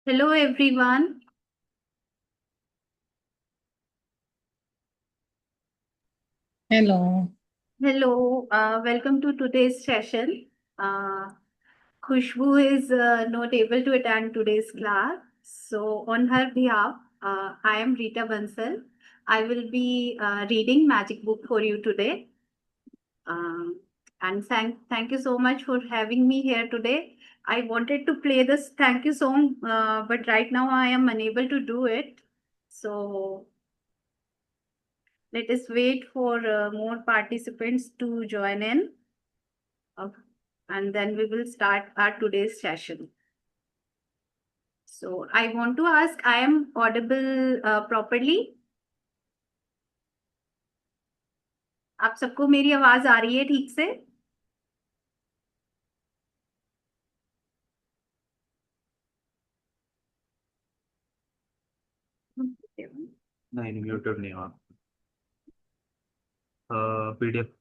Hello everyone. Hello. Hello. Welcome to today's session. Uh, Khushbu is not able to attend today's class. So on her behalf, I am Rita Bansal. I will be reading Magic Book for you today. Um, and thank you so much for having me here today. I wanted to play this thank you song, but right now I am unable to do it. So let us wait for more participants to join in, uh, and then we will start our today's session. So I want to ask, I am audible properly? आप सबको मेरी आवाज आ रही है ठीक से? नहीं muted नहीं हुआ। पीडीएफ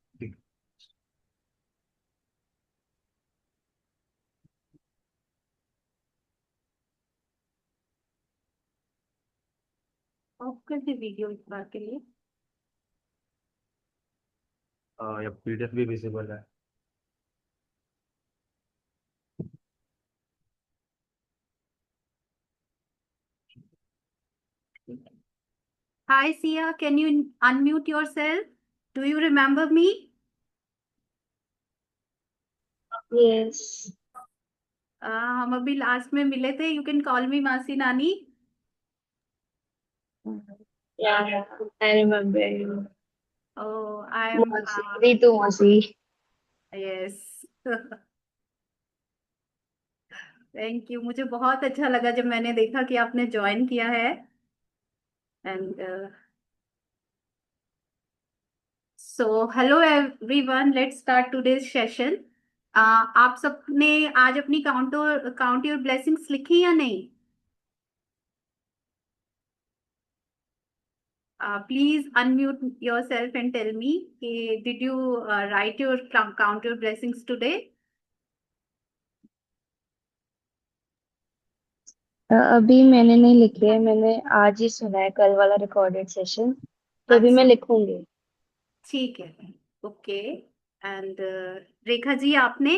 ऑफ कर दे वीडियो इस बार के लिए। या पीडीएफ भी विजिबल है। Hi Sia, can you unmute yourself? Do you remember me? Yes. हम अभी लास्ट में मिले थे. You can call me मासी नानी. Yeah, I remember you. Oh, I am. Masi, Ritu Masi. Yes. Thank you. मुझे बहुत अच्छा लगा जब मैंने देखा कि आपने ज्वाइन किया है. And so hello everyone, let's start today's session. आप सबने आज अपनी काउंट योर ब्लेसिंग्स लिखी या नहीं? Please unmute yourself and tell me कि did you write your count your blessings today? अभी मैंने नहीं लिखी है, मैंने आज ही सुना है कल वाला रिकॉर्डेड सेशन, तो अभी मैं अच्छा, लिखूंगी। ठीक है. ओके. एंड रेखा जी, आपने?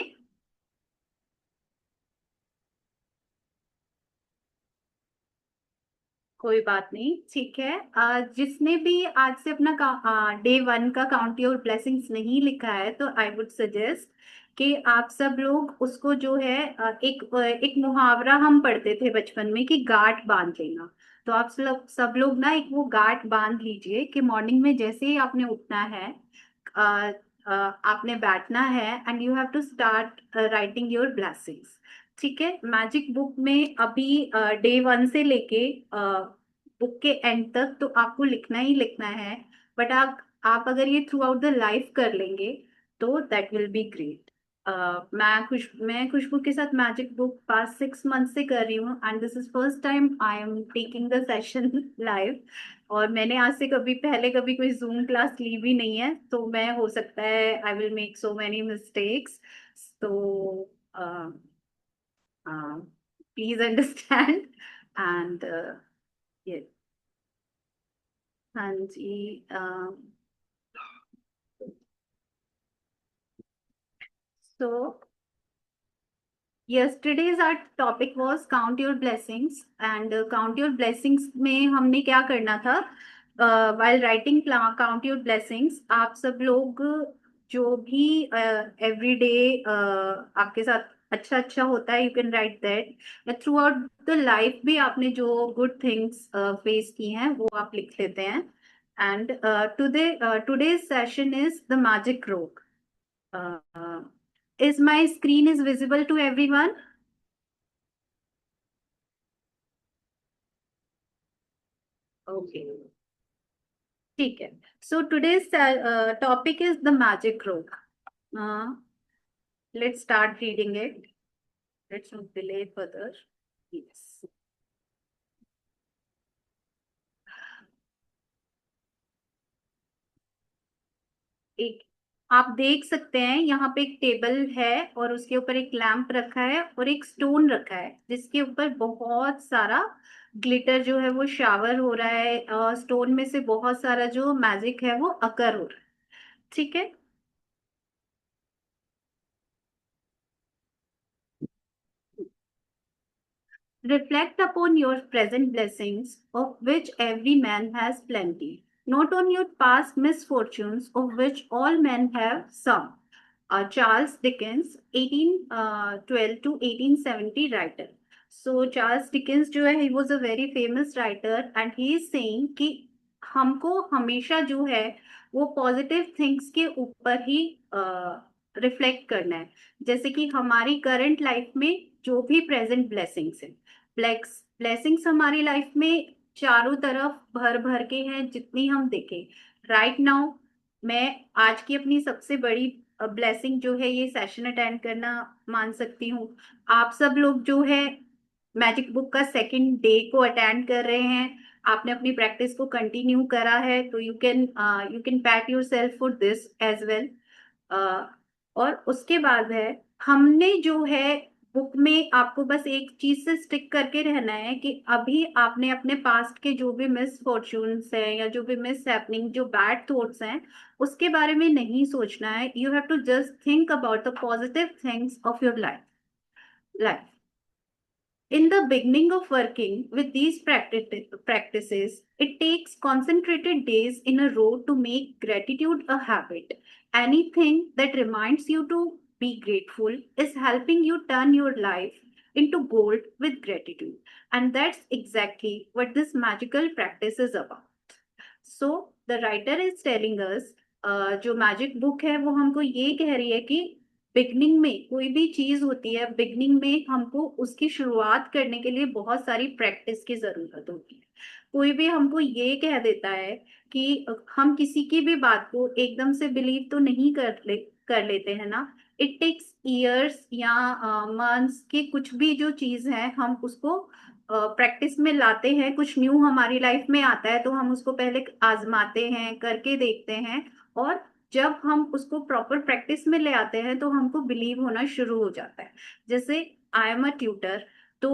कोई बात नहीं, ठीक है. जिसने भी आज से अपना डे वन का काउंट योर ब्लेसिंग्स नहीं लिखा है, तो आई वुड सजेस्ट कि आप सब लोग उसको जो है एक मुहावरा हम पढ़ते थे बचपन में कि गांठ बांध लेना. तो आप सब लोग ना एक वो गांठ बांध लीजिए कि मॉर्निंग में जैसे ही आपने उठना है, अ, आपने बैठना है and you have to start writing your blessings. ठीक है. मैजिक बुक में अभी डे वन से लेके बुक के एंड तक तो आपको लिखना ही लिखना है. बट आप अगर ये थ्रू आउट द लाइफ कर लेंगे तो दैट विल बी ग्रेट. मैं खुशबू के साथ मैजिक बुक पास 6 मंथ से कर रही हूँ and this is first time I am taking the session live. और मैंने आज से कभी कोई जूम क्लास ली भी नहीं है, तो मैं हो सकता है I will make so many mistakes. तो प्लीज अंडरस्टैंड. एंड ये, हाँ जी. सो yesterday's our topic was count your blessings. And count your blessings में हमने क्या करना था? while writing count your blessings, आप सब लोग जो भी एवरी डे आपके साथ अच्छा अच्छा होता है, you can write that. Through out the life भी आपने जो गुड थिंग्स फेस की हैं वो आप लिख लेते हैं. And today session is the magic रोग. is my screen is visible to everyone? Okay. ठीक है. So today's topic is the magic rock. Uh, let's start reading it. Let's not delay further. Yes. एक आप देख सकते हैं यहाँ पे एक टेबल है और उसके ऊपर एक लैंप रखा है और एक स्टोन रखा है जिसके ऊपर बहुत सारा ग्लिटर जो है वो शावर हो रहा है, स्टोन में से बहुत सारा जो मैजिक है वो अकर हो रहा है। ठीक है। Reflect upon your present blessings, of which every man has plenty, not on your past misfortunes, of which all men have some. Charles Dickens, 1812 to 1870 writer. So Charles Dickens जो है, he was a very famous writer and he is saying कि हमको हमेशा जो है वो positive things के ऊपर ही रिफ्लेक्ट करना है। जैसे कि हमारी करंट लाइफ में जो भी प्रेजेंट ब्लेसिंग्स है, ब्लेसिंग्स हमारी लाइफ में चारों तरफ भर भर के हैं जितनी हम देखें। राइट नाउ मैं आज की अपनी सबसे बड़ी ब्लेसिंग जो है ये सेशन अटेंड करना मान सकती हूँ। आप सब लोग जो है मैजिक बुक का सेकंड डे को अटेंड कर रहे हैं, आपने अपनी प्रैक्टिस को कंटिन्यू करा है, तो you can pat yourself for this as well. और उसके बाद है, हमने जो है बुक में आपको बस एक चीज से स्टिक करके रहना है कि अभी आपने अपने पास्ट के जो भी मिस फॉर्चून्स हैं या जो भी मिस हैपनिंग, जो बैड थॉट्स हैं, उसके बारे में नहीं सोचना है। You have to just think about the positive things of your life. In the beginning of working with these practices, it takes concentrated days in a row to make gratitude a habit. Anything that reminds you to be grateful is helping you turn your life into gold with gratitude. And that's exactly what this magical practice is about. So the writer is telling us, जो magic book है वो हमको ये कह रही है कि beginning में कोई भी चीज होती है, बिगनिंग में हमको उसकी शुरुआत करने के लिए बहुत सारी प्रैक्टिस की जरूरत होती है। कोई भी हमको ये कह देता है कि हम किसी की भी बात को एकदम से बिलीव तो नहीं कर लेते हैं ना। इट टेक्स ईयर्स या मंथ्स की कुछ भी जो चीज है हम उसको प्रैक्टिस में लाते हैं। कुछ न्यू हमारी लाइफ में आता है तो हम उसको पहले आजमाते हैं, करके देखते हैं, और जब हम उसको प्रॉपर प्रैक्टिस में ले आते हैं तो हमको बिलीव होना शुरू हो जाता है। जैसे आई एम अ ट्यूटर, तो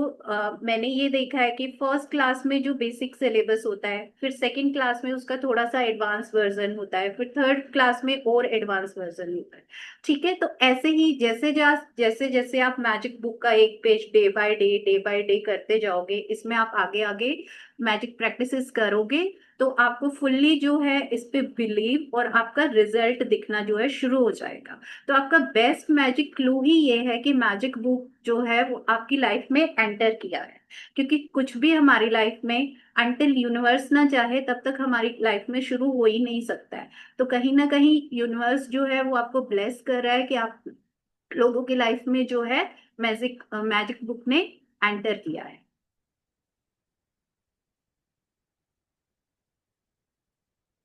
मैंने ये देखा है कि फर्स्ट क्लास में जो बेसिक सिलेबस होता है, फिर सेकंड क्लास में उसका थोड़ा सा एडवांस वर्जन होता है, फिर थर्ड क्लास में और एडवांस वर्जन होता है। ठीक है, तो ऐसे ही जैसे जैसे आप मैजिक बुक का एक पेज डे बाय डे करते जाओगे, इसमें आप आगे आगे मैजिक प्रैक्टिसेस करोगे, तो आपको फुल्ली जो है इस पे बिलीव और आपका रिजल्ट दिखना जो है शुरू हो जाएगा। तो आपका बेस्ट मैजिक क्लू ही ये है कि मैजिक बुक जो है वो आपकी लाइफ में एंटर किया है। क्योंकि कुछ भी हमारी लाइफ में अनटिल यूनिवर्स ना चाहे तब तक हमारी लाइफ में शुरू हो ही नहीं सकता है। तो कहीं ना कहीं यूनिवर्स जो है वो आपको ब्लेस कर रहा है कि आप लोगों की लाइफ में जो है मैजिक मैजिक बुक ने एंटर किया है।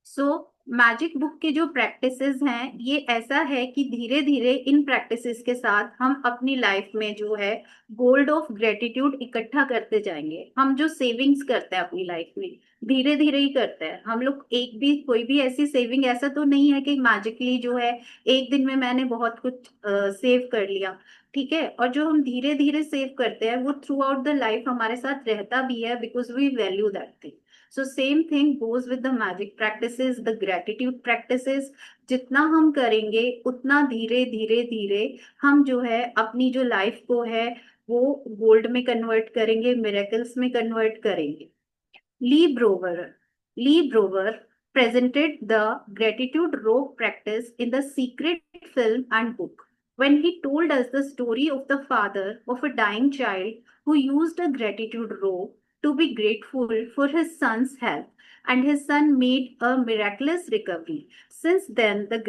सो मैजिक बुक के जो प्रैक्टिसेस हैं ये ऐसा है कि धीरे धीरे इन प्रैक्टिसेस के साथ हम अपनी लाइफ में जो है गोल्ड ऑफ ग्रेटिट्यूड इकट्ठा करते जाएंगे। हम जो सेविंग्स करते हैं अपनी लाइफ में धीरे धीरे ही करते हैं हम लोग। एक भी कोई भी ऐसी सेविंग ऐसा तो नहीं है कि मैजिकली जो है एक दिन में मैंने बहुत कुछ सेव कर लिया। ठीक है, और जो हम धीरे धीरे सेव करते हैं वो थ्रू आउट द लाइफ हमारे साथ रहता भी है, because we value that thing. So same thing goes with the magic practices, the gratitude practices. जितना हम करेंगे उतना धीरे धीरे धीरे हम जो है अपनी जो लाइफ को है वो गोल्ड में कन्वर्ट करेंगे, मिरेकल्स में कन्वर्ट करेंगे। ली ब्रोवर ली ब्रोवर presented the gratitude rope practice in the secret film and book when he told us the story of the father of a dying child who used a gratitude rope to be grateful for his son's health, and his son made a miraculous recovery. Since then, the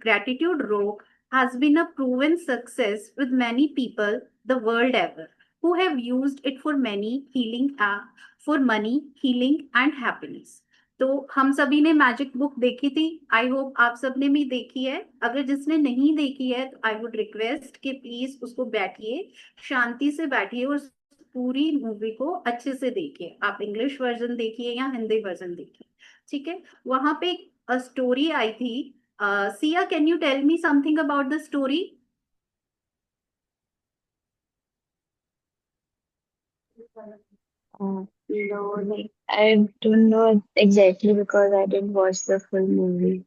gratitude rope has been a proven success with many people the world ever who have used it for for money, healing and happiness. तो हम सभी ने magic book देखी थी, I hope आप सबने भी देखी है। अगर जिसने नहीं देखी है तो आई वुड रिक्वेस्ट कि प्लीज उसको बैठिए, शांति से बैठिए और पूरी मूवी को अच्छे से देखिए। आप इंग्लिश वर्जन देखिए या हिंदी वर्जन देखिए। ठीक है, वहां पे एक स्टोरी आई थी Sia, can you tell me something about the story? No, like, I don't know exactly because I didn't watch the full movie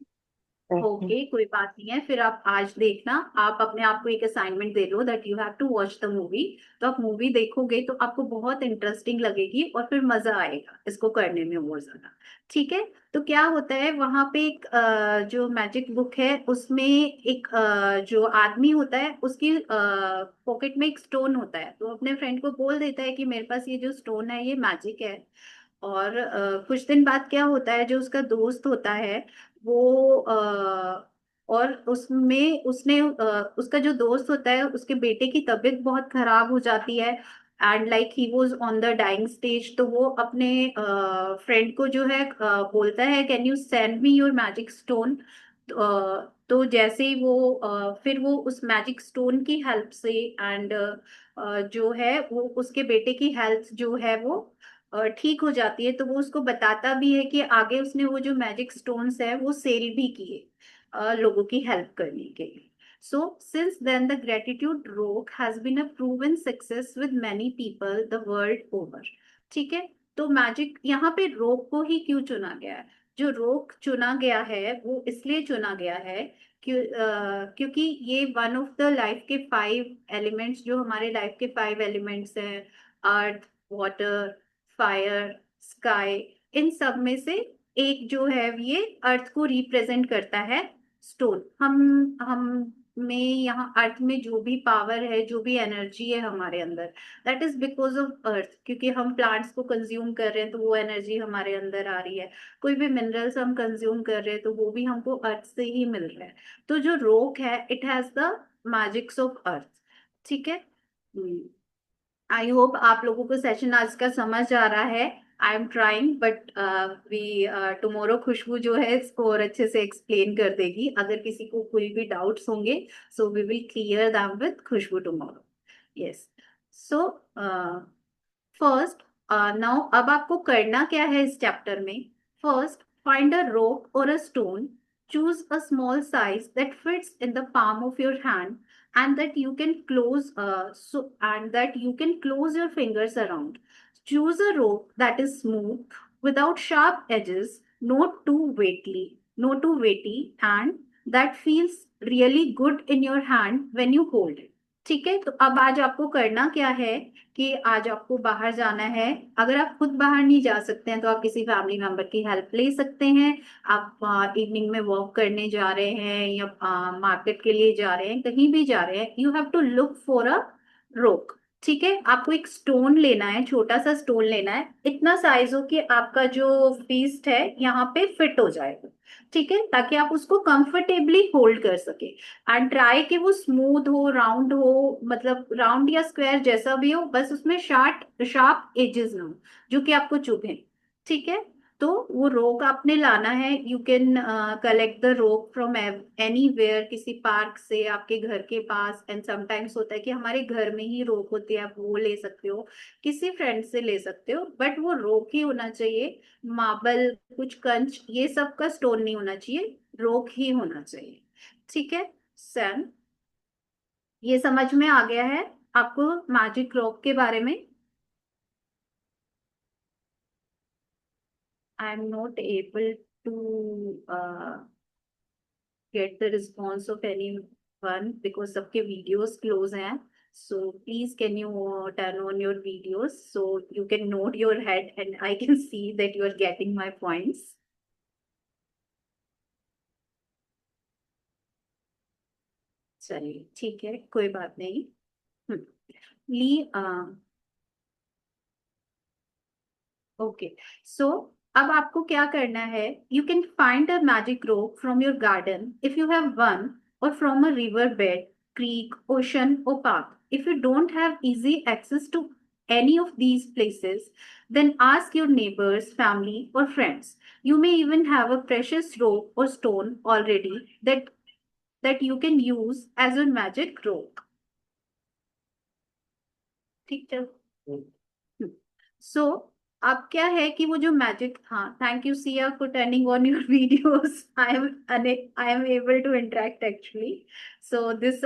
that time. Okay, कोई बात नहीं है, फिर आप आज देखना। आप अपने आप को एक असाइनमेंट दे लो that you have to watch the movie. तो आप मूवी देखोगे तो आपको बहुत इंटरेस्टिंग लगेगी और फिर मजा आएगा इसको करने में और ज्यादा। ठीक है। तो क्या होता है वहां पे एक जो मैजिक बुक है उसमें एक जो आदमी होता है उसकी पॉकेट में एक स्टोन होता है, तो अपने फ्रेंड को बोल देता है कि मेरे पास ये जो स्टोन है ये मैजिक है। और कुछ दिन बाद क्या होता है, जो उसका दोस्त होता है वो और उसमें उसने उसका जो दोस्त होता है उसके बेटे की तबीयत बहुत खराब हो जाती है and like he was on the dying stage. तो वो अपने फ्रेंड को जो है बोलता है can you send me your magic stone. तो जैसे ही वो फिर वो उस मैजिक स्टोन की हेल्प से एंड जो है वो उसके बेटे की हेल्थ जो है वो ठीक हो जाती है। तो वो उसको बताता भी है कि आगे उसने वो जो मैजिक स्टोन्स है वो सेल भी किए लोगों की हेल्प करने के लिए। So since then the gratitude rock has been a proven success with many people the world over. ठीक है। तो मैजिक यहाँ पे रोक को ही क्यों चुना गया है? जो रोक चुना गया है वो इसलिए चुना गया है क्योंकि ये वन ऑफ द लाइफ के 5 एलिमेंट्स, जो हमारे लाइफ के 5 एलिमेंट्स हैं, अर्थ, वाटर, फायर, स्काई, इन सब में से एक जो है ये अर्थ को रिप्रेजेंट करता है। स्टोन हम में यहाँ अर्थ में जो भी पावर है, जो भी एनर्जी है हमारे अंदर, that is because of earth. क्योंकि हम प्लांट्स को कंज्यूम कर रहे हैं तो वो एनर्जी हमारे अंदर आ रही है। कोई भी मिनरल्स हम कंज्यूम कर रहे हैं तो वो भी हमको अर्थ से ही मिल रहा है। तो जो रॉक है it has the magics of earth. ठीक है। आई होप आप लोगों को सेशन आज का समझ आ रहा है। I am trying but we tomorrow Khushbu जो है इसको और अच्छे से एक्सप्लेन कर देगी। अगर किसी को कोई भी डाउट्स होंगे so we will clear them with Khushboo tomorrow. Yes. So first now अब आपको करना क्या है इस चैप्टर में? First, find a rope or a stone. Choose a small size that fits in the palm of your hand and that you can close your fingers around. Choose a rope that is smooth without sharp edges, not too weighty, and that feels really good in your hand when you hold it. ठीक है। तो अब आज आपको करना क्या है कि आज आपको बाहर जाना है। अगर आप खुद बाहर नहीं जा सकते हैं तो आप किसी फैमिली मेंबर की हेल्प ले सकते हैं। आप इवनिंग में वॉक करने जा रहे हैं या मार्केट के लिए जा रहे हैं, कहीं भी जा रहे हैं, you have to look for a rock. ठीक है। आपको एक स्टोन लेना है, छोटा सा स्टोन लेना है, इतना साइज हो कि आपका जो फीस्ट है यहाँ पे फिट हो जाएगा। ठीक है, ताकि आप उसको कंफर्टेबली होल्ड कर सके। एंड ट्राई कि वो स्मूथ हो, राउंड हो, मतलब राउंड या स्क्वायर जैसा भी हो, बस उसमें शार्प शार्प एजेस ना हो जो कि आपको चुभे। ठीक है। तो वो रोक आपने लाना है। यू कैन कलेक्ट द रोक फ्रॉम एनीवेयर, किसी पार्क से, आपके घर के पास। एंड समटाइम्स होता है कि हमारे घर में ही रोक होती है, आप वो ले सकते हो, किसी फ्रेंड से ले सकते हो, बट वो रोक ही होना चाहिए। मार्बल, कुछ कंच, ये सब का स्टोन नहीं होना चाहिए, रोक ही होना चाहिए। ठीक है। सन, ये समझ में आ गया है आपको मैजिक रॉक के बारे में? I am not able to get the response of anyone because सबके वीडियोस क्लोज हैं। So please can you turn on your videos so you can nod your head and I can see that you are getting my points. चलिए ठीक है, कोई बात नहीं। हम्म, ली okay. सो अब आपको क्या करना है? You can find a magic rock from your garden if you have one, or from a river bed, creek, ocean, or park. If you don't have easy access to any of these places, then ask your neighbors, family, or friends. You may even have a precious rope or stone already that you can use as a magic rope. ठीक है। सो अब क्या है कि वो जो magic, हाँ, thank you Siya for turning on your videos, I am able to interact actually. So this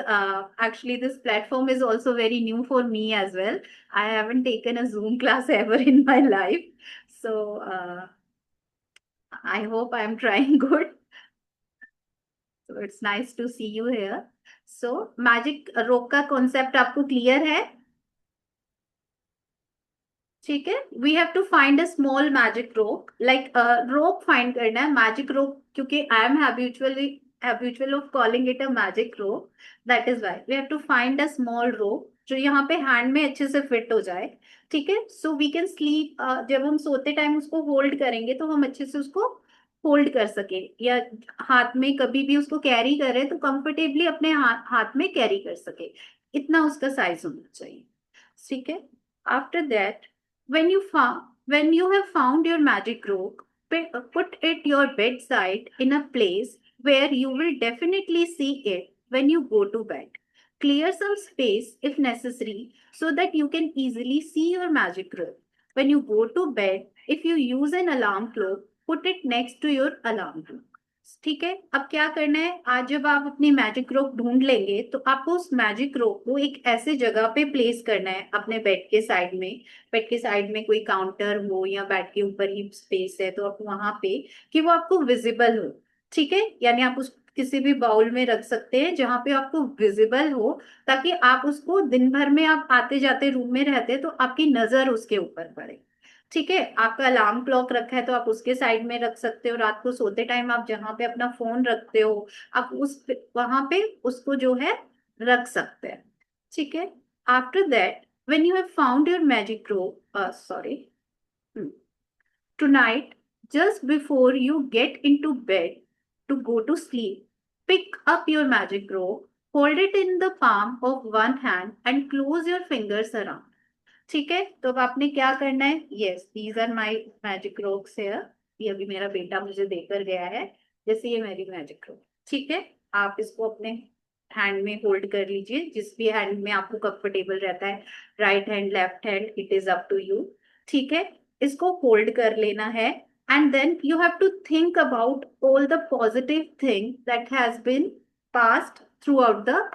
actually this platform is also very new for me as well. I haven't taken a Zoom class ever in my life. So I hope I am trying good. So it's nice to see you here. So magic rope का concept आपको clear है? ठीक है. We have to find a small magic rock, like rock find करना है, magic rock, क्योंकि I am habitual of calling it a magic rock. That is why we have to find a small rock जो यहाँ पे hand में अच्छे से fit हो जाए. ठीक है. सो वी कैन स्लीप, जब हम सोते टाइम उसको होल्ड करेंगे तो हम अच्छे से उसको होल्ड कर सके, या हाथ में कभी भी उसको कैरी करें तो कंफर्टेबली अपने हाथ में कैरी कर सके. इतना उसका साइज होना चाहिए. ठीक है. After that, when you have found your magic rope, put it your bedside in a place where you will definitely see it when you go to bed. Clear some space if necessary so that you can easily see your magic rope. When you go to bed, if you use an alarm clock, put it next to your alarm clock. ठीक है. अब क्या करना है, आज जब आप अपनी मैजिक रोप ढूंढ लेंगे तो आपको उस मैजिक रोप को एक ऐसे जगह पे प्लेस करना है अपने बेड के साइड में. बेड के साइड में कोई काउंटर हो या बेड के ऊपर ही स्पेस है तो आप वहां पे, कि वो आपको विजिबल हो. ठीक है. यानी आप उस किसी भी बाउल में रख सकते हैं जहां पे आपको विजिबल हो, ताकि आप उसको दिन भर में आप आते जाते रूम में रहते तो आपकी नजर उसके ऊपर पड़े. ठीक है. आपका अलार्म क्लॉक रखा है तो आप उसके साइड में रख सकते हो. रात को सोते टाइम आप जहां पे अपना फोन रखते हो, आप उस वहां पे उसको जो है रख सकते हैं. ठीक है. After that, when you have found your magic rope, tonight, just before you get into bed to go to sleep, pick up your magic rope, hold it in the palm of one hand, and close your fingers around. ठीक है. तो अब आपने क्या करना है, yes, these are my magic ropes here. ये अभी मेरा बेटा मुझे देकर गया है. जैसे ये मेरी मैजिक रोप. ठीक है. आप इसको अपने हैंड में होल्ड कर लीजिए, जिस भी हैंड में आपको कंफर्टेबल रहता है, right hand, left hand, it is up to you. ठीक है. इसको होल्ड कर लेना है. And then you have to think about all the positive thing that has been passed throughout the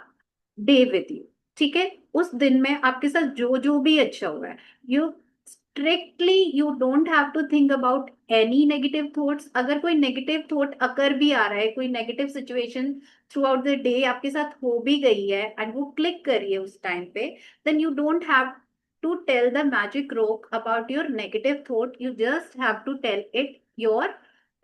day with you. ठीक है. उस दिन में आपके साथ जो जो भी अच्छा हुआ है, you strictly you don't have to think about any negative thoughts. अगर कोई नेगेटिव थॉट अकर भी आ रहा है, कोई negative situation through out the day आपके साथ हो भी गई है एंड वो क्लिक करी है उस टाइम पे, then you don't have to tell the magic rock about your negative thought. You just have to tell it your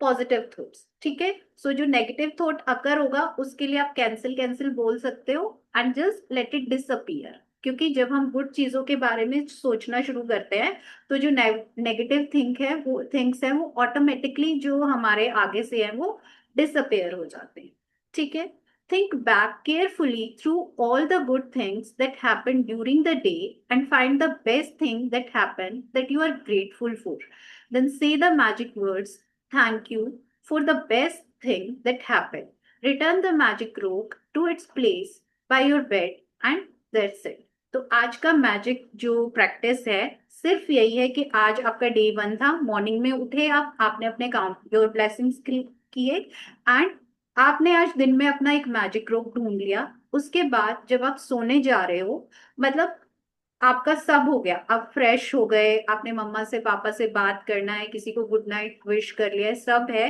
positive thoughts. ठीक है. सो जो नेगेटिव थॉट अकर होगा उसके लिए आप कैंसिल कैंसिल बोल सकते हो and just let it disappear. क्योंकि जब हम गुड चीजों के बारे में सोचना शुरू करते हैं तो जो नेगेटिव थिंग्स है वो ऑटोमेटिकली जो हमारे आगे से है वो डिसअपेयर हो जाते हैं. ठीक है. Think back carefully through all the good things that happened during the day and find the best thing that happened that you are grateful for. Then say the magic words, thank you for the best thing that happened. Return the magic rope to its place by your bed and that's it. तो आज का magic जो practice है सिर्फ यही है कि आज आपका डे 1 था. मॉर्निंग में उठे आपने अपने काउंट योर ब्लेसिंग्स किए एंड आपने आज दिन में अपना एक मैजिक रोप ढूंढ लिया. उसके बाद जब आप सोने जा रहे हो, मतलब आपका सब हो गया, आप फ्रेश हो गए, आपने मम्मा से पापा से बात करना है, किसी को गुड नाइट विश कर लिया है, सब है.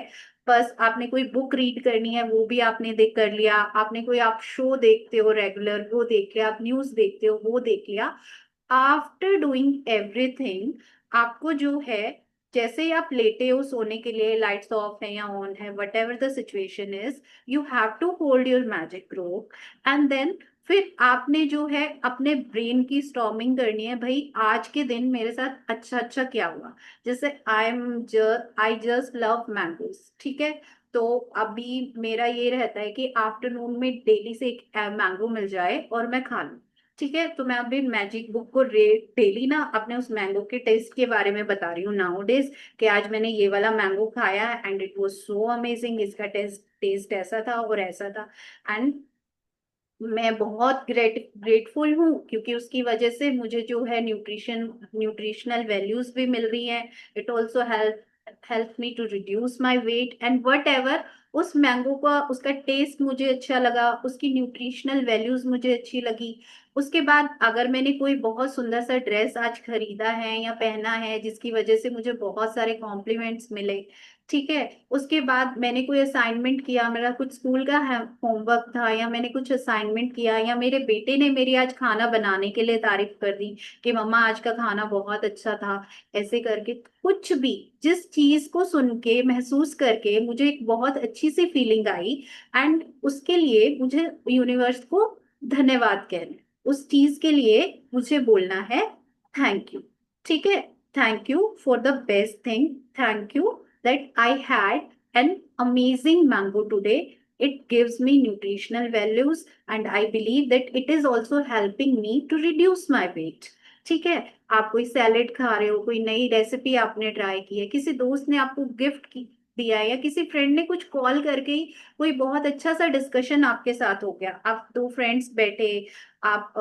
बस आपने कोई बुक रीड करनी है वो भी आपने देख कर लिया. आपने कोई, आप शो देखते हो रेगुलर, वो देख लिया. आप न्यूज देखते हो वो देख लिया. आफ्टर डूइंग एवरीथिंग, आपको जो है, जैसे ही आप लेटे हो सोने के लिए, लाइट्स ऑफ है या ऑन है, whatever the situation is, you have to hold your magic rope and then फिर आपने जो है अपने ब्रेन की स्टॉर्मिंग करनी है. भाई आज के दिन मेरे साथ अच्छा अच्छा क्या हुआ. जैसे आई जस्ट लव मैंगोज. ठीक है. तो अभी मेरा ये रहता है कि आफ्टरनून में डेली से एक मैंगो मिल जाए और मैं खा लूं. ठीक है. तो मैं अभी मैजिक बुक को डेली ना अपने उस मैंगो के टेस्ट के बारे में बता रही हूँ नाउ डेज, कि आज मैंने ये वाला मैंगो खाया and it was so amazing. इसका टेस्ट टेस्ट ऐसा था और ऐसा था. एंड मैं बहुत ग्रेटफुल हूँ, क्योंकि उसकी वजह से मुझे जो है न्यूट्रिशनल वैल्यूज भी मिल रही हैं। It also help me to reduce my weight and whatever. उस मैंगो का उसका टेस्ट मुझे अच्छा लगा, उसकी न्यूट्रिशनल वैल्यूज मुझे अच्छी लगी। उसके बाद अगर मैंने कोई बहुत सुंदर सा ड्रेस आज खरीदा है या पहना है जिसकी वजह से मुझे बहुत सारे कॉम्प्लीमेंट्स मिले, ठीक है, उसके बाद मैंने कोई असाइनमेंट किया, मेरा कुछ स्कूल का होमवर्क था, या मैंने कुछ असाइनमेंट किया, या मेरे बेटे ने मेरी आज खाना बनाने के लिए तारीफ कर दी कि मम्मा आज का खाना बहुत अच्छा था, ऐसे करके कुछ भी, जिस चीज को सुन के महसूस करके मुझे एक बहुत अच्छी सी फीलिंग आई, एंड उसके लिए मुझे यूनिवर्स को धन्यवाद कहना है। उस चीज के लिए मुझे बोलना है थैंक यू। ठीक है, thank you for the best thing, thank you that I had an amazing mango today. It gives me nutritional values and I believe that it is also helping me to reduce my weight. ठीक है, आप कोई salad खा रहे हो, कोई नई recipe आपने ट्राई की है, किसी दोस्त ने आपको दिया है, या किसी फ्रेंड ने कुछ कॉल करके ही कोई बहुत अच्छा सा डिस्कशन आपके साथ हो गया, आप दो फ्रेंड्स बैठे, आप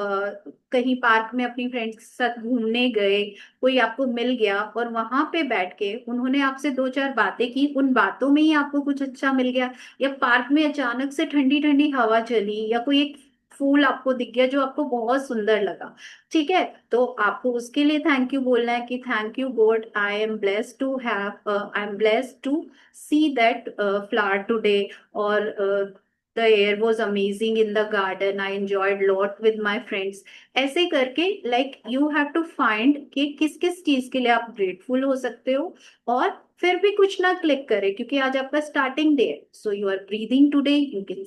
कहीं पार्क में अपनी फ्रेंड्स के साथ घूमने गए, कोई आपको मिल गया और वहां पे बैठ के उन्होंने आपसे दो चार बातें की, उन बातों में ही आपको कुछ अच्छा मिल गया, या पार्क में अचानक से ठंडी ठंडी हवा चली, या कोई एक फूल आपको दिख गया जो आपको बहुत सुंदर लगा, ठीक है, तो आपको उसके लिए थैंक यू बोलना है कि thank you God, I am blessed to see that flower today, और the air was amazing in the garden, I enjoyed lot with my friends। ऐसे करके like you have to find कि किस किस चीज के लिए आप ग्रेटफुल हो सकते हो, और फिर भी कुछ ना क्लिक करे, क्योंकि आज आपका स्टार्टिंग डे है। So you are breathing today, you can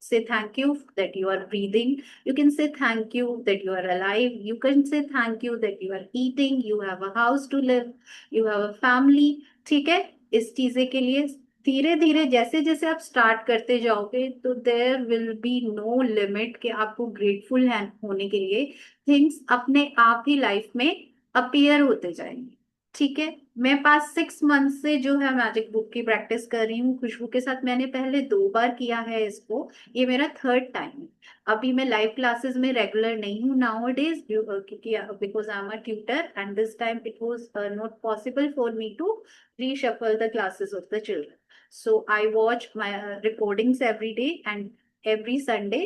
say thank you that you are breathing, you can say thank you that you are alive, you can say thank you that you are eating, you have a house to live, you have a family। ठीक है, इस चीजें के लिए धीरे धीरे जैसे जैसे आप स्टार्ट करते जाओगे तो there will be no limit कि आपको ग्रेटफुल है होने के लिए थिंग्स अपने आप ही लाइफ में अपीयर होते जाएंगे। ठीक है, मैं पास 6 मंथ से जो है मैजिक बुक की प्रैक्टिस कर रही हूँ खुशबू के साथ। मैंने पहले 2 बार किया है इसको, ये मेरा थर्ड टाइम है। अभी मैं लाइव क्लासेस में रेगुलर नहीं हूँ नाउ डेज, क्योंकि because I am a tutor and this time it was not possible for me to reshuffle the classes of the children. So I watch my recordings every day and every Sunday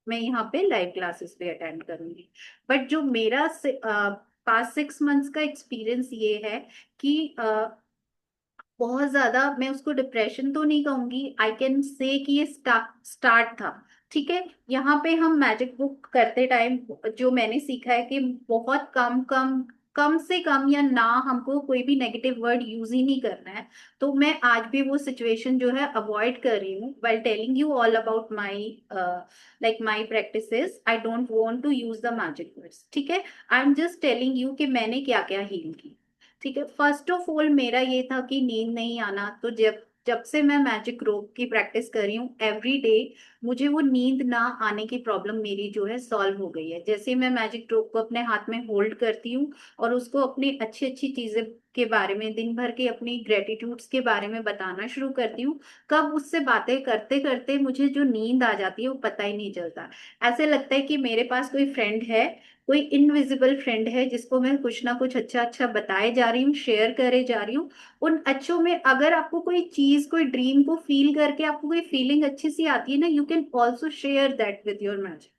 मैं यहाँ पे live classes भी attend करूंगी। But जो मेरा पास 6 months का experience ये है कि बहुत ज्यादा मैं उसको डिप्रेशन तो नहीं कहूंगी, आई कैन से कि ये स्टार्ट था। ठीक है, यहाँ पे हम मैजिक बुक करते टाइम जो मैंने सीखा है कि बहुत कम से कम या ना हमको कोई भी नेगेटिव वर्ड यूज ही नहीं करना है। तो मैं आज भी वो सिचुएशन जो है अवॉइड कर रही हूँ while telling you all about my like my practices. I don't want to use the magic words, ठीक है, I am just telling you कि मैंने क्या क्या हील की। ठीक है, फर्स्ट ऑफ ऑल मेरा ये था कि नींद नहीं आना, तो जब जब से मैं मैजिक रोप की प्रैक्टिस कर रही हूँ एवरी डे, मुझे वो नींद ना आने की प्रॉब्लम मेरी जो है सॉल्व हो गई है। जैसे मैं मैजिक रोप को अपने हाथ में होल्ड करती हूँ और उसको अपनी अच्छी अच्छी चीजें के बारे में, दिन भर के अपनी ग्रेटिट्यूड्स के बारे में बताना शुरू करती हूँ, कब उससे बातें करते करते मुझे जो नींद आ जाती है वो पता ही नहीं चलता। ऐसे लगता है कि मेरे पास कोई फ्रेंड है, कोई इनविजिबल फ्रेंड है जिसको मैं कुछ ना कुछ अच्छा अच्छा बताए जा रही हूँ, शेयर करे जा रही हूँ। उन अच्छों में अगर आपको कोई चीज, कोई ड्रीम को फील करके आपको कोई फीलिंग अच्छी सी आती है ना, you can also share that with your magic.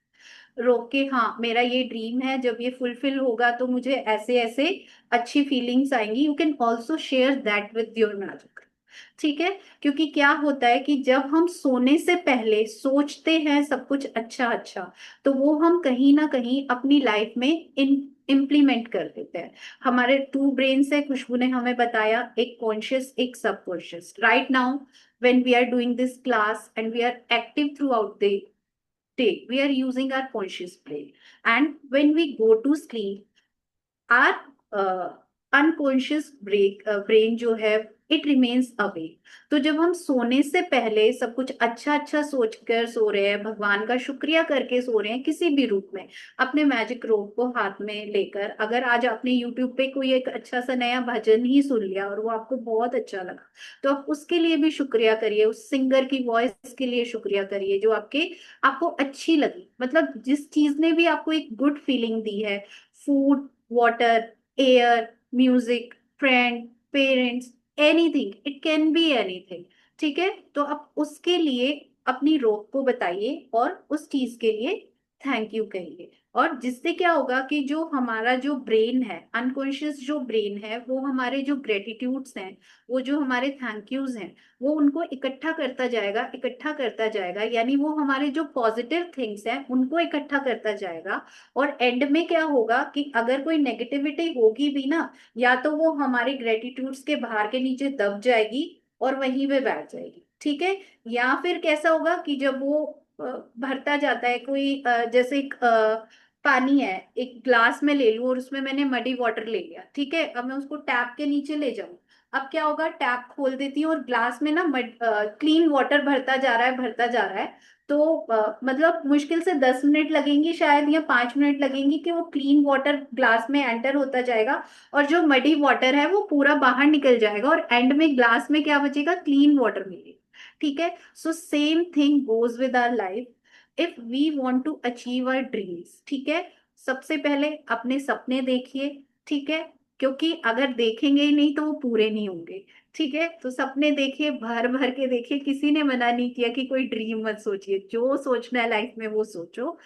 रोक के, हाँ मेरा ये ड्रीम है, जब ये फुलफिल होगा तो मुझे ऐसे ऐसे अच्छी फीलिंग्स आएंगी, you can also share that with your magic. ठीक है, क्योंकि क्या होता है कि जब हम सोने से पहले सोचते हैं सब कुछ अच्छा अच्छा, तो वो हम कहीं ना कहीं अपनी लाइफ में इम्प्लीमेंट कर देते हैं। हमारे 2 ब्रेन्स है, खुशबू ने हमें बताया, एक कॉन्शियस एक subconscious. Right now when we are doing this class and we are active throughout the day, we are using our conscious brain, and when we go to sleep our unconscious brain जो है it remains away. तो जब हम सोने से पहले सब कुछ अच्छा अच्छा सोचकर सो रहे हैं, भगवान का शुक्रिया करके सो रहे हैं किसी भी रूप में, अपने मैजिक रोप को हाथ में लेकर, अगर आज आपने यूट्यूब पे कोई एक अच्छा सा नया भजन ही सुन लिया और वो आपको बहुत अच्छा लगा, तो आप उसके लिए भी शुक्रिया करिए, उस सिंगर की वॉइस के लिए शुक्रिया करिए जो आपको अच्छी लगी, मतलब जिस चीज ने भी आपको एक गुड फीलिंग दी है। Food, water, air, music, friend, parents, anything, it can be anything. ठीक है, तो आप उसके लिए अपनी रोक को बताइए और उस चीज के लिए थैंक यू कहिए। और जिससे क्या होगा कि जो हमारा जो ब्रेन है, अनकॉन्शियस जो ब्रेन है, वो हमारे जो ग्रेटिट्यूड्स हैं, वो जो हमारे थैंक यूज हैं, वो उनको इकट्ठा करता जाएगा, इकट्ठा करता जाएगा, यानी वो हमारे जो पॉजिटिव थिंग्स हैं उनको इकट्ठा करता जाएगा। और एंड में क्या होगा कि अगर कोई नेगेटिविटी होगी भी ना, या तो वो हमारे ग्रेटिट्यूड्स के बाहर के नीचे दब जाएगी और वहीं पे बैठ जाएगी। ठीक है, या फिर कैसा होगा कि जब वो अ, भरता जाता है, कोई जैसे एक पानी है, एक ग्लास में ले लूं और उसमें मैंने मडी वाटर ले लिया, ठीक है, अब मैं उसको टैप के नीचे ले जाऊं, अब क्या होगा, टैप खोल देती हूँ और ग्लास में ना क्लीन वाटर भरता जा रहा है, भरता जा रहा है। तो मतलब मुश्किल से 10 मिनट लगेंगी शायद, या 5 मिनट लगेंगी कि वो क्लीन वाटर ग्लास में एंटर होता जाएगा, और जो मडी वाटर है वो पूरा बाहर निकल जाएगा, और एंड में ग्लास में क्या बचेगा, क्लीन वाटर मिलेगा। ठीक है, so same thing goes with our life if we want to achieve our dreams. ठीक है, सबसे पहले अपने सपने देखिए। ठीक है, क्योंकि अगर देखेंगे ही नहीं तो वो पूरे नहीं होंगे। ठीक है, तो सपने देखिए, भर भर के देखिए, किसी ने मना नहीं किया कि कोई ड्रीम मत सोचिए, जो सोचना है लाइफ में वो सोचो,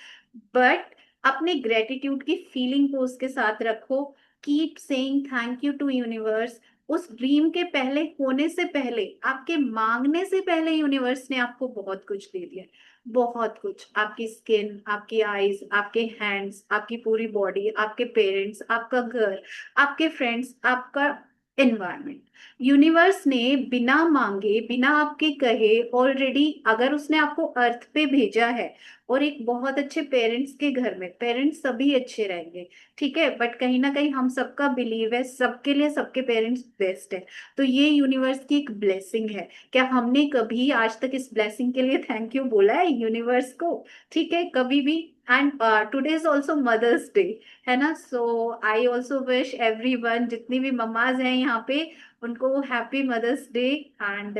बट अपने ग्रेटिट्यूड की फीलिंग को उसके साथ रखो। Keep saying thank you to universe. उस ड्रीम के पहले होने से पहले, आपके मांगने से पहले यूनिवर्स ने आपको बहुत कुछ दे दिया, बहुत कुछ, आपकी स्किन, आपकी आईज, आपके हैंड्स, आपकी पूरी बॉडी, आपके पेरेंट्स, आपका घर, आपके फ्रेंड्स, आपका एनवायरमेंट। यूनिवर्स ने बिना मांगे, बिना आपके कहे ऑलरेडी, अगर उसने आपको अर्थ पे भेजा है, और एक बहुत अच्छे पेरेंट्स के घर में, पेरेंट्स सभी अच्छे रहेंगे, ठीक है, बट कहीं ना कहीं हम सबका बिलीव है सबके लिए सबके पेरेंट्स बेस्ट है, तो ये यूनिवर्स की एक ब्लेसिंग है। क्या हमने कभी आज तक इस ब्लेसिंग के लिए थैंक यू बोला है यूनिवर्स को? ठीक है, कभी भी। And today is also mother's day, है ना, so I also wish everyone, जितनी भी ममाज हैं यहाँ पे, उनको happy mother's day. And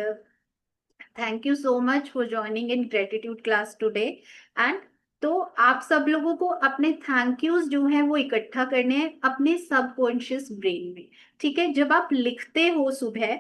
thank you so much for joining in gratitude class today. And तो आप सब लोगों को अपने थैंक यूज जो है वो इकट्ठा करने हैं अपने सबकॉन्शियस ब्रेन में। ठीक है, जब आप लिखते हो सुबह,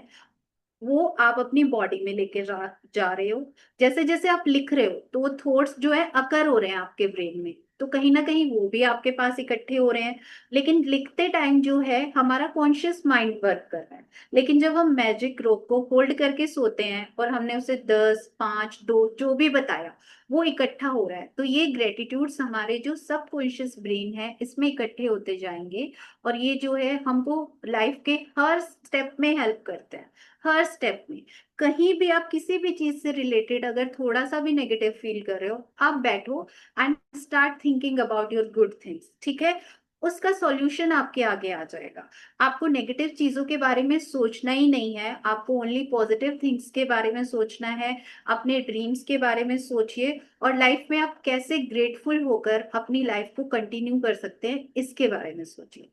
वो आप अपनी बॉडी में लेके जा रहे हो, जैसे जैसे आप लिख रहे हो तो वो थॉट्स जो है अकर हो रहे हैं आपके ब्रेन में, तो कहीं ना कहीं वो भी आपके पास इकट्ठे हो रहे हैं। लेकिन लिखते टाइम जो है हमारा कॉन्शियस माइंड वर्क कर रहा है, लेकिन जब हम मैजिक रोप को होल्ड करके सोते हैं और हमने उसे 10, 5, 2 जो भी बताया वो इकट्ठा हो रहा है, तो ये ग्रेटिट्यूड्स हमारे जो सब कॉन्शियस ब्रेन है इसमें इकट्ठे होते जाएंगे, और ये जो है हमको लाइफ के हर स्टेप में हेल्प करते हैं, हर स्टेप में। कहीं भी आप किसी भी चीज से रिलेटेड अगर थोड़ा सा भी नेगेटिव फील कर रहे हो, आप बैठो and start thinking about your good things. ठीक है, उसका सॉल्यूशन आपके आगे आ जाएगा। आपको नेगेटिव चीजों के बारे में सोचना ही नहीं है, आपको ओनली पॉजिटिव थिंग्स के बारे में सोचना है। अपने ड्रीम्स के बारे में सोचिए, और लाइफ में आप कैसे ग्रेटफुल होकर अपनी लाइफ को कंटिन्यू कर सकते हैं इसके बारे में सोचिए।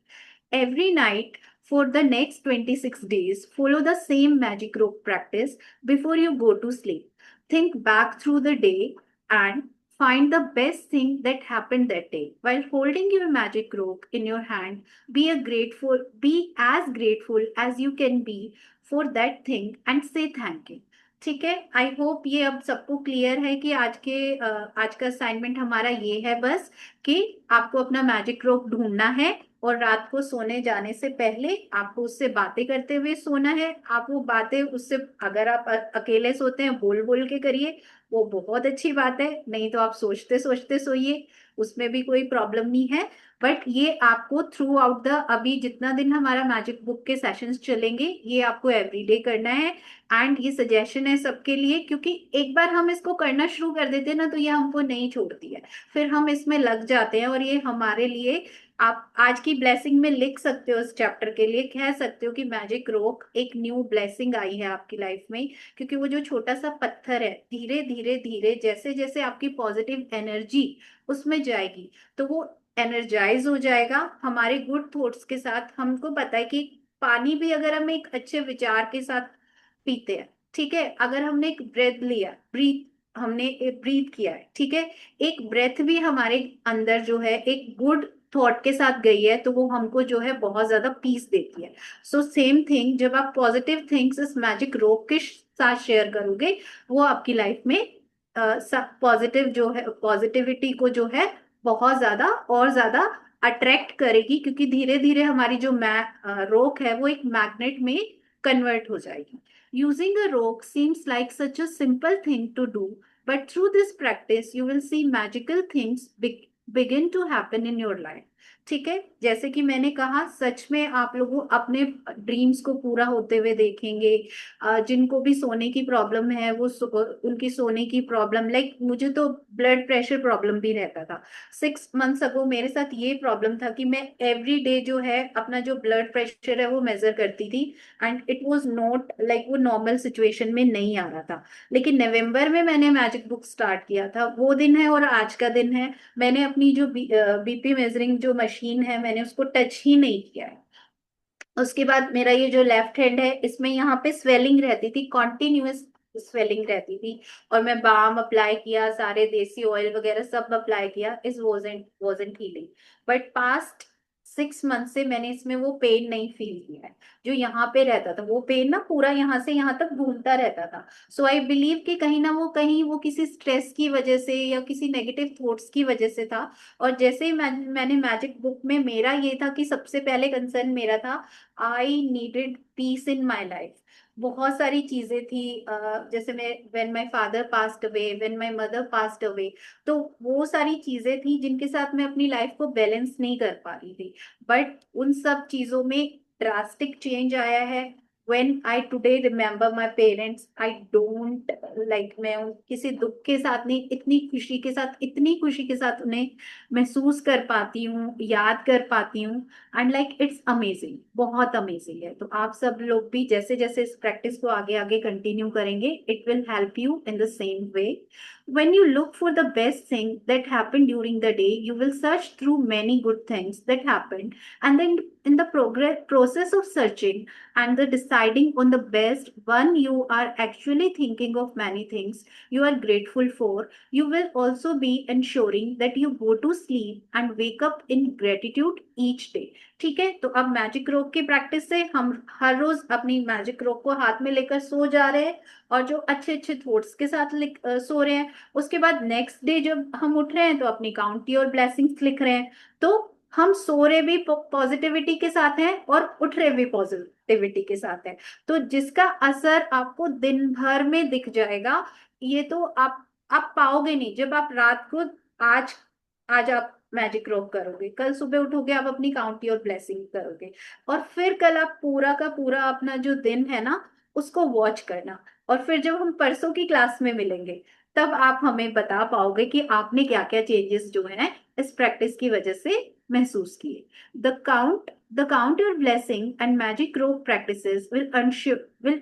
Every night for the next 26 days, follow the same magic rope practice before you go to sleep. Think back through the day and find the best thing that happened that day. While holding your magic rope in your hand, be as grateful as you can be for that thing and say thank you. ठीक है, I hope ये अब सबको clear है कि आज का assignment हमारा ये है बस, कि आपको अपना मैजिक रोप ढूंढना है, और रात को सोने जाने से पहले आपको उससे बातें करते हुए सोना है। आप वो बातें उससे, अगर आप अकेले सोते हैं, बोल बोल के करिए, वो बहुत अच्छी बात है, नहीं तो आप सोचते सोचते सोइए, उसमें भी कोई प्रॉब्लम नहीं है। बट ये आपको थ्रू आउट द, अभी जितना दिन हमारा मैजिक बुक के सेशंस चलेंगे, ये आपको एवरीडे करना है। एंड ये सजेशन है सबके लिए, क्योंकि एक बार हम इसको करना शुरू कर देते हैं ना, तो ये हमको नहीं छोड़ती है, फिर हम इसमें लग जाते हैं, और ये हमारे लिए आप आज की ब्लेसिंग में लिख सकते हो, इस चैप्टर के लिए कह सकते हो कि मैजिक रोक एक न्यू ब्लेसिंग आई है आपकी लाइफ में। क्योंकि वो जो छोटा सा पत्थर है, धीरे धीरे धीरे जैसे जैसे आपकी पॉजिटिव एनर्जी उसमें जाएगी, तो वो एनर्जाइज हो जाएगा हमारे गुड थॉट्स के साथ। हमको पता है कि पानी भी अगर हम एक अच्छे विचार के साथ पीते हैं, ठीक है, अगर हमने एक ब्रेथ लिया, ब्रीथ हमने ब्रीथ किया है, ठीक है, एक ब्रेथ भी हमारे अंदर जो है एक गुड थॉट के साथ गई है, तो वो हमको जो है बहुत ज्यादा पीस देती है। सो सेम थिंग, जब आप पॉजिटिव थिंग्स इस मैजिक रोप के साथ शेयर करोगे, वो आपकी लाइफ में पॉजिटिव जो है, पॉजिटिविटी को जो है बहुत ज्यादा और ज्यादा अट्रैक्ट करेगी। क्योंकि धीरे धीरे हमारी जो रोक है वो एक मैग्नेट में कन्वर्ट हो जाएगी। Using a rock seems like such a simple thing to do, but through this practice you will see magical things begin to happen in your life। ठीक है, जैसे कि मैंने कहा, सच में आप लोगों अपने ड्रीम्स को पूरा होते हुए देखेंगे। जिनको भी सोने की प्रॉब्लम है वो उनकी सोने की प्रॉब्लम, लाइक मुझे तो ब्लड प्रेशर प्रॉब्लम भी रहता था। 6 मंथ्स अगो मेरे साथ ये प्रॉब्लम था कि मैं एवरी डे जो है अपना जो ब्लड प्रेशर है वो मेजर करती थी, and it was not like, वो नॉर्मल सिचुएशन में नहीं आ रहा था। लेकिन नवंबर में मैंने मैजिक बुक स्टार्ट किया था, वो दिन है और आज का दिन है। मैंने अपनी जो बीपी मेजरिंग जो मशीन है, मैंने उसको टच ही नहीं किया है। उसके बाद मेरा ये जो लेफ्ट हैंड है, इसमें यहाँ पे स्वेलिंग रहती थी, कॉन्टिन्यूअस स्वेलिंग रहती थी। और मैं बाम अप्लाई किया, सारे देसी ऑयल वगैरह सब अप्लाई किया, इस wasn't healing. But past 6 month से मैंने इसमें वो पेन नहीं फील किया है। जो यहाँ पे रहता था वो पेन ना पूरा यहाँ से यहाँ तक घूमता रहता था। सो आई बिलीव कि कहीं वो किसी स्ट्रेस की वजह से या किसी नेगेटिव थॉट्स की वजह से था। और जैसे ही मैंने मैजिक बुक में, मेरा ये था कि सबसे पहले कंसर्न मेरा था, I needed peace in my life. बहुत सारी चीजें थी, जैसे मैं, when my father passed away, when my mother passed away, तो वो सारी चीजें थी जिनके साथ मैं अपनी लाइफ को बैलेंस नहीं कर पा रही थी। बट उन सब चीजों में ड्रास्टिक चेंज आया है। when I today remember my parents, I don't like, मैं किसी दुख के साथ नहीं, इतनी खुशी के साथ, इतनी खुशी के साथ उन्हें महसूस कर पाती हूँ, याद कर पाती हूँ। एंड लाइक इट्स अमेजिंग, बहुत अमेजिंग है। तो आप सब लोग भी जैसे जैसे इस प्रैक्टिस को आगे आगे कंटिन्यू करेंगे, it will help you in the same way. When you look for the best thing that happened during the day, you will search through many good things that happened, and then in the process of searching and the deciding on the best one, you are actually thinking of many things you are grateful for. You will also be ensuring that you go to sleep and wake up in gratitude each day। ठीक है, तो अब magic रोक की practice से हम हर रोज अपनी magic रोक को हाथ में लेकर सो जा रहे हैं, और जो अच्छे अच्छे थॉट्स के साथ सो रहे हैं। उसके बाद नेक्स्ट डे जब हम उठ रहे हैं तो अपनी काउंटी और ब्लेसिंग्स लिख रहे हैं। तो हम सो रहे भी पॉजिटिविटी के साथ हैं और उठ रहे भी पॉजिटिविटी के साथ हैं। तो जिसका असर आपको दिन भर में दिख जाएगा, ये तो आप पाओगे नहीं। जब आप रात को, आज आज आप मैजिक रोक करोगे, कल सुबह उठोगे आप अपनी काउंटी और ब्लेसिंग करोगे, और फिर कल आप पूरा का पूरा अपना जो दिन है ना उसको वॉच करना। और फिर जब हम परसों की क्लास में मिलेंगे, तब आप हमें बता पाओगे कि आपने क्या क्या चेंजेस जो हैं इस प्रैक्टिस की वजह से महसूस किए। The count your blessing and magic रोक practices will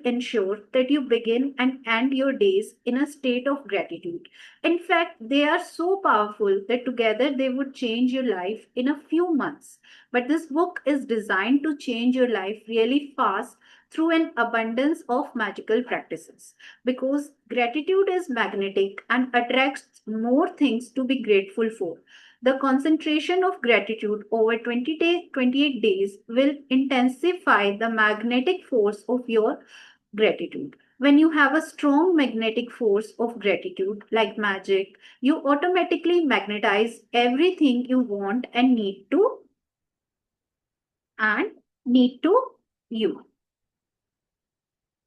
ensure that you begin and end your days in a state of gratitude. In fact, they are so powerful that together they would change your life in a few months. But this book is designed to change your life really fast through an abundance of magical practices, because gratitude is magnetic and attracts more things to be grateful for. The concentration of gratitude over 28 days will intensify the magnetic force of your gratitude. When you have a strong magnetic force of gratitude, like magic, you automatically magnetize everything you want and need to you।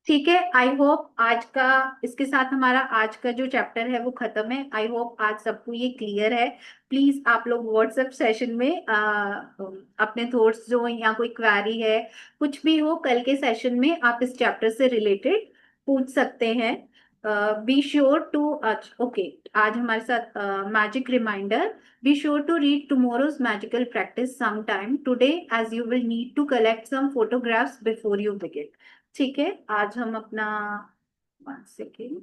ठीक है, I hope आज का, इसके साथ हमारा आज का जो चैप्टर है वो खत्म है। आई होप आज सबको ये क्लियर है। प्लीज आप लोग व्हाट्सएप सेशन में अपने थॉट्स जो या कोई क्वेरी है, कुछ भी हो, कल के सेशन में आप इस चैप्टर से रिलेटेड पूछ सकते हैं। बी श्योर टू ओके, आज हमारे साथ magic reminder, be sure to read tomorrow's magical practice some time today as you will need to collect some photographs before you begin. ठीक है, आज हम अपना 1 सेकेंड,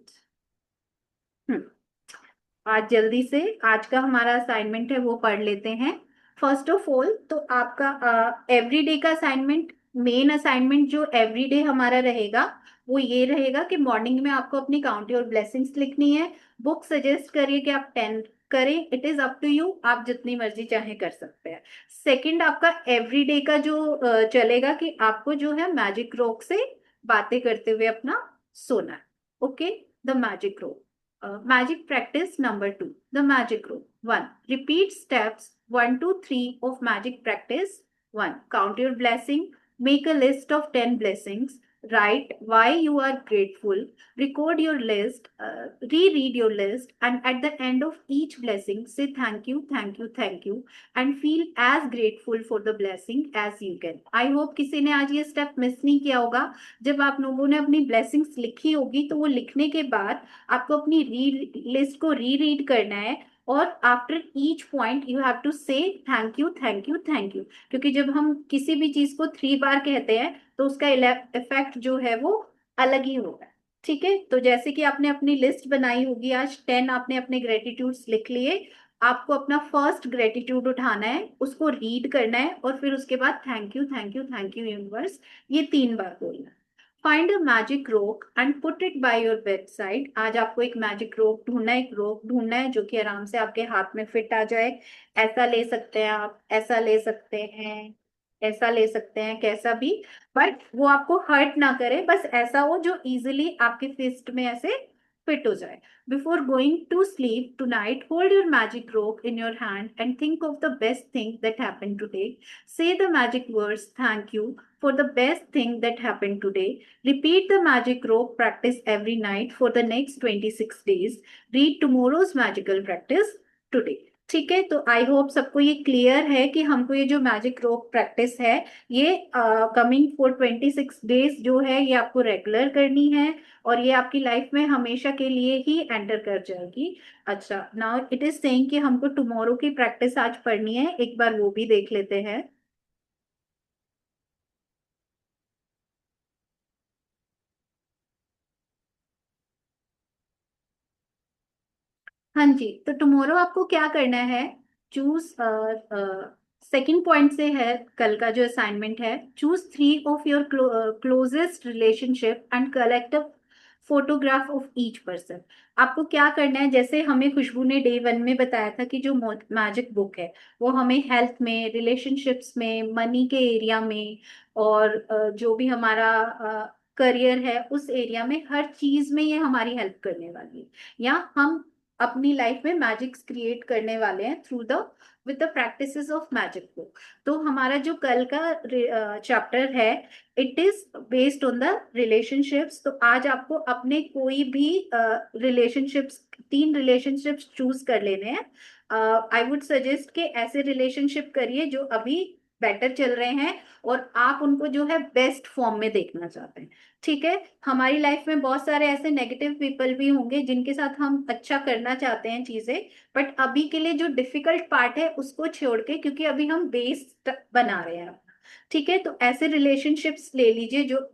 आज जल्दी से आज का हमारा असाइनमेंट है वो पढ़ लेते हैं। फर्स्ट ऑफ ऑल तो आपका एवरीडे का असाइनमेंट, मेन असाइनमेंट जो एवरीडे हमारा रहेगा वो ये रहेगा कि मॉर्निंग में आपको अपनी काउंटी और ब्लेसिंग्स लिखनी है। बुक सजेस्ट करिए कि आप 10 करें, it is up to you, आप जितनी मर्जी चाहे कर सकते हैं। सेकंड आपका एवरीडे का जो चलेगा कि आपको जो है मैजिक रॉक से बातें करते हुए अपना सोना है। Okay, the magic rock. Magic practice number 2. The magic room. 1. Repeat steps 1 to 3 of magic practice 1. Count your blessing. Make a list of 10 blessings. Write why you are grateful. Record your list. Reread your list. And at the end of each blessing, say thank you, thank you, thank you. And feel as grateful for the blessing as you can. I hope किसी ने आज ये step miss नहीं किया होगा। जब आप लोगों ने अपनी ब्लेसिंग्स लिखी होगी तो वो लिखने के बाद आपको अपनी लिस्ट को रीरीड करना है और after each point you have to say thank you, thank you, thank you. क्योंकि जब हम किसी भी चीज को 3 बार कहते हैं तो उसका इफेक्ट जो है वो अलग ही होगा। ठीक है, तो जैसे कि आपने अपनी लिस्ट बनाई होगी, आज 10 आपने अपने ग्रेटिट्यूड्स लिख लिए, आपको अपना फर्स्ट ग्रेटिट्यूड उठाना है, उसको रीड करना है और फिर उसके बाद thank you, thank you, thank you universe, ये 3 बार बोलना है। फाइंड अ मैजिक रोक and put it by your bed side. आज आपको एक मैजिक रोक ढूंढना है, एक रोक ढूंढना है जो कि आराम से आपके हाथ में फिट आ जाए। ऐसा ले सकते हैं आप, ऐसा ले सकते हैं, ऐसा ले सकते हैं, कैसा भी, बट वो आपको हर्ट ना करे, बस ऐसा हो जो इजीली आपके फिस्ट में ऐसे फिट हो जाए। Before going to sleep tonight, hold your magic rock in your hand and think of the best thing that happened today. Say the magic words thank you for the best thing that happened today. Repeat the magic rope practice every night for the next 26 days. Read tomorrow's magical practice today. ठीक है, तो I hope सबको ये clear है कि हमको ये जो मैजिक रोप प्रैक्टिस है ये कमिंग फॉर 26 डेज जो है ये आपको रेगुलर करनी है और ये आपकी लाइफ में हमेशा के लिए ही एंटर कर जाएगी। अच्छा, नाउ इट इज सेइंग कि हमको टुमारो की प्रैक्टिस आज पढ़नी है, एक बार वो भी देख लेते हैं। हाँ जी, तो टुमारो आपको क्या करना है, चूज, सेकंड पॉइंट से है कल का जो असाइनमेंट है, choose 3 of your closest relationship and collect a photograph of each person. आपको क्या करना है, जैसे हमें खुशबू ने डे 1 में बताया था कि जो मैजिक बुक है वो हमें हेल्थ में, रिलेशनशिप्स में, मनी के एरिया में और जो भी हमारा करियर है उस एरिया में, हर चीज में ये हमारी हेल्प करने वाली है। या हम अपनी लाइफ में मैजिक्स क्रिएट करने वाले हैं through the with the practices of magic book. तो हमारा जो कल का चैप्टर है it is based on the relationships. तो आज आपको अपने कोई भी रिलेशनशिप्स, 3 रिलेशनशिप्स चूज कर लेने हैं। आई वुड सजेस्ट कि ऐसे रिलेशनशिप करिए जो अभी बेटर चल रहे हैं और आप उनको जो है बेस्ट फॉर्म में देखना चाहते हैं। ठीक है, हमारी लाइफ में बहुत सारे ऐसे नेगेटिव पीपल भी होंगे जिनके साथ हम अच्छा करना चाहते हैं चीजें, बट अभी के लिए जो डिफिकल्ट पार्ट है उसको छोड़ के, क्योंकि अभी हम बेस बना रहे हैं। ठीक है, तो ऐसे रिलेशनशिप्स ले लीजिए जो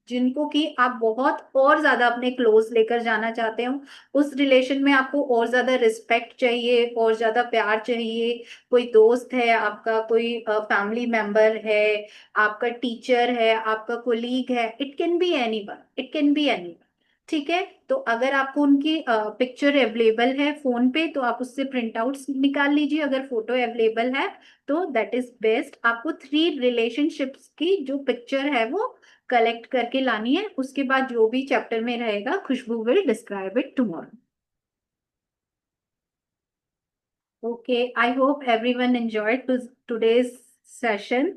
जिनको कि आप बहुत और ज्यादा अपने क्लोज लेकर जाना चाहते हो। उस रिलेशन में आपको और ज्यादा रिस्पेक्ट चाहिए, और ज्यादा प्यार चाहिए। कोई दोस्त है आपका, कोई फैमिली मेंबर है आपका, टीचर है आपका, कोलीग है, it can be anyone, it can be anyone. ठीक है, तो अगर आपको उनकी पिक्चर अवेलेबल है फोन पे तो आप उससे प्रिंट आउट निकाल लीजिए, अगर फोटो अवेलेबल है तो दैट इज बेस्ट। आपको 3 रिलेशनशिप्स की जो पिक्चर है वो कलेक्ट करके लानी है, उसके बाद जो भी चैप्टर में रहेगा Khushbu will describe it tomorrow. Okay, I hope everyone enjoyed today's session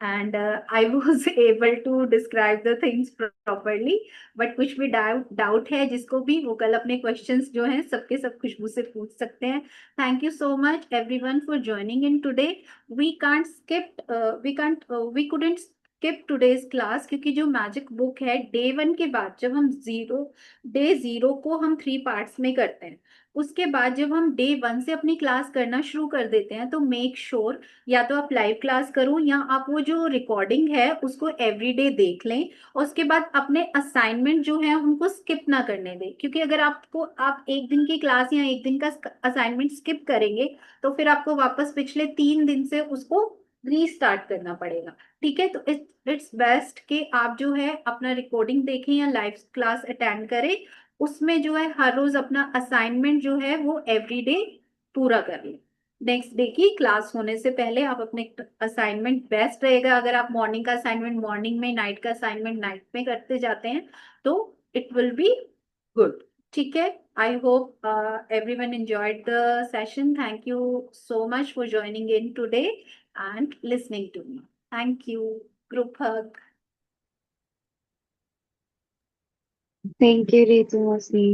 and I was able to describe the things properly. But कुछ भी डाउट है जिसको भी, वो कल अपने क्वेश्चंस जो हैं सबके सब खुशबू से पूछ सकते हैं। Thank you so much everyone for joining in today. We can't skip, we couldn't skip today's class, क्योंकि जो मैजिक बुक है डे 1 के बाद जब हम डे 0 को हम 3 पार्ट्स में करते हैं, उसके बाद जब हम डे 1 से अपनी क्लास करना शुरू कर देते हैं, तो मेक श्योर या तो आप लाइव क्लास करो या आप वो जो रिकॉर्डिंग है उसको एवरीडे देख लें। और उसके बाद अपने असाइनमेंट जो है उनको स्किप ना करने दें, क्योंकि अगर आप एक दिन की क्लास या एक दिन का असाइनमेंट स्किप करेंगे तो फिर आपको वापस पिछले 3 दिन से उसको रीस्टार्ट करना पड़ेगा। ठीक है, तो इट्स बेस्ट कि आप जो है अपना रिकॉर्डिंग देखें या लाइव क्लास अटेंड करें। उसमें जो है हर रोज अपना असाइनमेंट जो है वो एवरीडे पूरा कर लें। नेक्स्ट डे की क्लास होने से पहले आप अपने असाइनमेंट, बेस्ट रहेगा अगर आप मॉर्निंग का असाइनमेंट मॉर्निंग में, नाइट का असाइनमेंट नाइट में करते जाते हैं, तो इट विल बी गुड। ठीक है, I hope everyone enjoyed the session. Thank you so much for joining in today and listening to me. Thank you. Group hug. Thank you, Ritu Masi.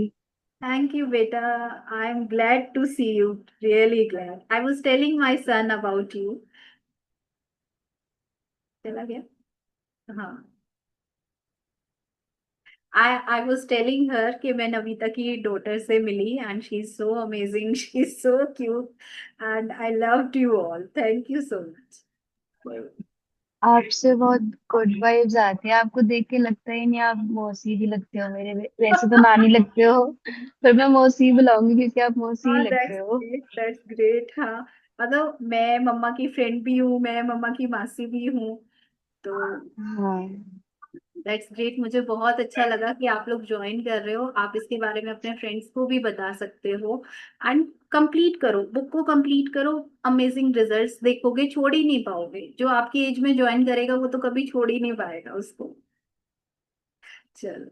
Thank you, beta. I'm glad to see you. Really glad. I was telling my son about you. चला गया? हाँ, I was telling her कि मैं नविता की daughter से मिली and she's so amazing. She's so cute and I loved you all. Thank you so much. Bye. आपसे बहुत good vibes आती है, आपको देख के लगता ही नहीं आप मौसी भी लगते हो मेरे। वैसे तो नानी लगते हो, पर मैं मौसी बुलाऊंगी क्योंकि आप मौसी ही हाँ, लगते दैट्स हो। Great, that's great. हाँ, मतलब मैं मम्मा की फ्रेंड भी हूँ, मैं मम्मा की मासी भी हूँ, तो हाँ। That's great. मुझे बहुत अच्छा लगा कि आप लोग ज्वाइन कर रहे हो। आप इसके बारे में अपने फ्रेंड्स को भी बता सकते हो एंड कंप्लीट करो, बुक को कंप्लीट करो। अमेजिंग रिजल्ट्स देखोगे, छोड़ ही नहीं पाओगे। जो आपकी एज में ज्वाइन करेगा वो तो कभी छोड़ ही नहीं पाएगा उसको। चलो।